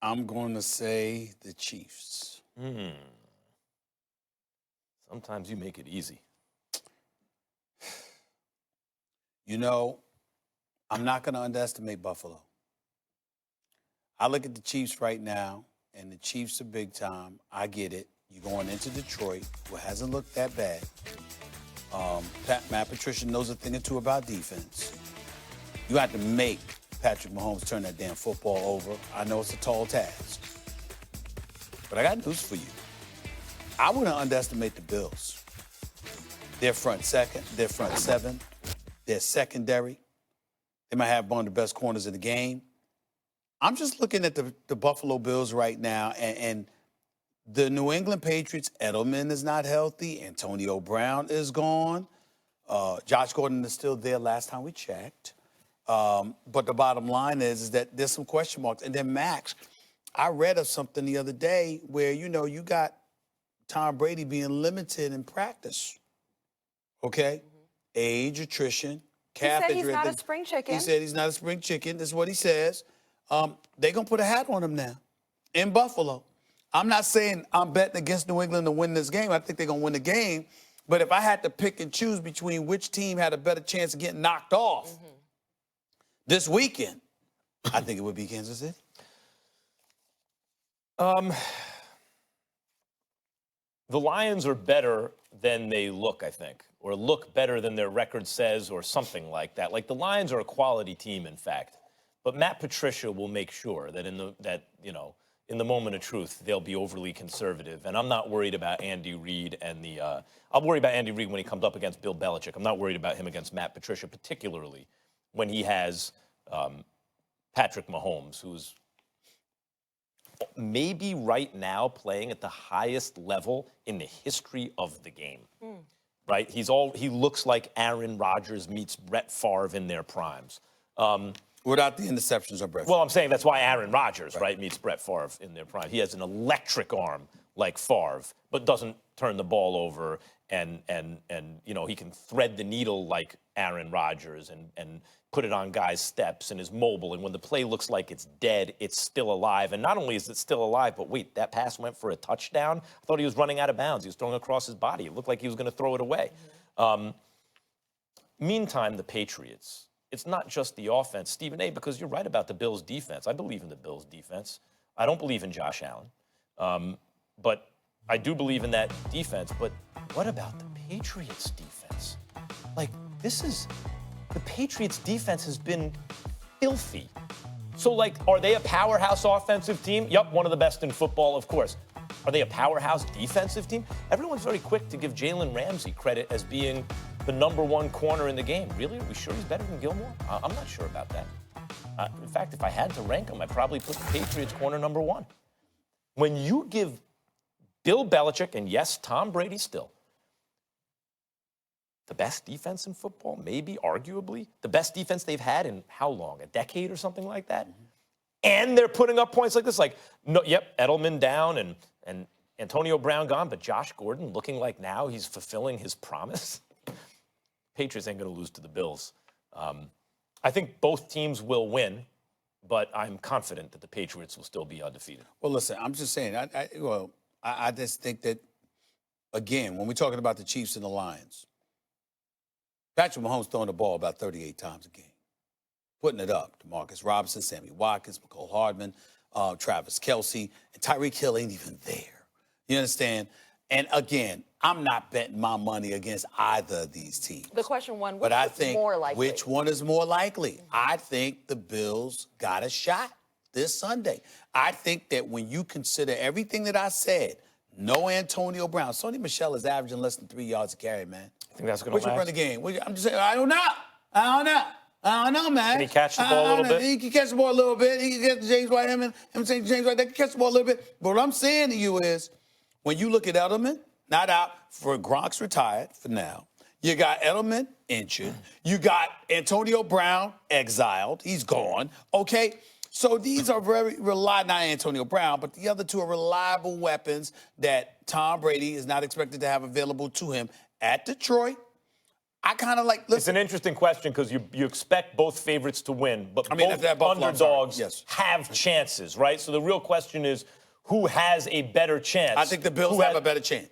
I'm going to say the Chiefs. Sometimes you make it easy. You know, I'm not going to underestimate Buffalo. I look at the Chiefs right now, and the Chiefs are big time. I get it. You're going into Detroit, who hasn't looked that bad. Matt Patricia knows a thing or two about defense. You have to make Patrick Mahomes turn that damn football over. I know it's a tall task. But I got news for you. I wouldn't underestimate the Bills. Their front seven, their secondary. They might have one of the best corners in the game. I'm just looking at the Buffalo Bills right now, and the New England Patriots, Edelman is not healthy. Antonio Brown is gone. Josh Gordon is still there last time we checked. But the bottom line is that there's some question marks. And then Max, I read of something the other day where, you got Tom Brady being limited in practice. Okay? Mm-hmm. Age, attrition, calf injury. He said he's not a spring chicken. He said he's not a spring chicken. That's what he says. They're going to put a hat on him now in Buffalo. I'm not saying I'm betting against New England to win this game. I think they're going to win the game. But if I had to pick and choose between which team had a better chance of getting knocked off this weekend, I think it would be Kansas City. The Lions are better than they look, I think, or look better than their record says, or something like that. Like, the Lions are a quality team, in fact. But Matt Patricia will make sure that in the moment of truth, they'll be overly conservative. And I'm not worried about Andy Reid and I'll worry about Andy Reid when he comes up against Bill Belichick. I'm not worried about him against Matt Patricia, particularly when he has Patrick Mahomes, who's maybe right now playing at the highest level in the history of the game. Right? He looks like Aaron Rodgers meets Brett Favre in their primes. Without the interceptions of Brett Favre. Well, I'm saying that's why Aaron Rodgers, right, meets Brett Favre in their prime. He has an electric arm like Favre, but doesn't turn the ball over, and he can thread the needle like Aaron Rodgers and put it on guys' steps and is mobile. And when the play looks like it's dead, it's still alive. And not only is it still alive, but wait, that pass went for a touchdown? I thought he was running out of bounds. He was throwing across his body. It looked like he was going to throw it away. Meantime, the Patriots. It's not just the offense, Stephen A., because you're right about the Bills' defense. I believe in the Bills' defense. I don't believe in Josh Allen. But I do believe in that defense. But what about the Patriots' defense? Like, the Patriots' defense has been filthy. So, like, are they a powerhouse offensive team? Yep, one of the best in football, of course. Are they a powerhouse defensive team? Everyone's very quick to give Jalen Ramsey credit as being the number one corner in the game. Really? Are we sure he's better than Gilmore? I'm not sure about that. In fact, if I had to rank him, I'd probably put the Patriots corner number one. When you give Bill Belichick, and yes, Tom Brady still, the best defense in football, maybe, arguably, the best defense they've had in how long? A decade or something like that? And they're putting up points like this, like, no, yep, Edelman down and Antonio Brown gone, but Josh Gordon looking like now he's fulfilling his promise. Patriots ain't going to lose to the Bills. I think both teams will win, but I'm confident that the Patriots will still be undefeated. Well, listen, I'm just saying, I just think that, again, when we're talking about the Chiefs and the Lions, Patrick Mahomes throwing the ball about 38 times a game, putting it up to Marcus Robinson, Sammy Watkins, McCole Hardman, Travis Kelce, and Tyreek Hill ain't even there. You understand? And again, I'm not betting my money against either of these teams. The question one, but I think more likely? Which one is more likely? I think the Bills got a shot this Sunday. I think that when you consider everything that I said, no Antonio Brown. Sonny Michel is averaging less than 3 yards a carry, man. I think that's going to What's your run the game? I'm just saying, I don't know, man. Can he catch the ball a little bit? He can catch the ball a little bit. He can get James White, him saying James White, they can catch the ball a little bit. But what I'm saying to you is, when you look at Edelman, not out for Gronk's retired for now. You got Edelman injured. You got Antonio Brown exiled. He's gone. Okay? So these are very reliable, not Antonio Brown, but the other two are reliable weapons that Tom Brady is not expected to have available to him at Detroit, I kind of like. It's an interesting question because you expect both favorites to win, but both that Buffalo, underdogs have chances, right? So the real question is, who has a better chance? I think the Bills have a better chance.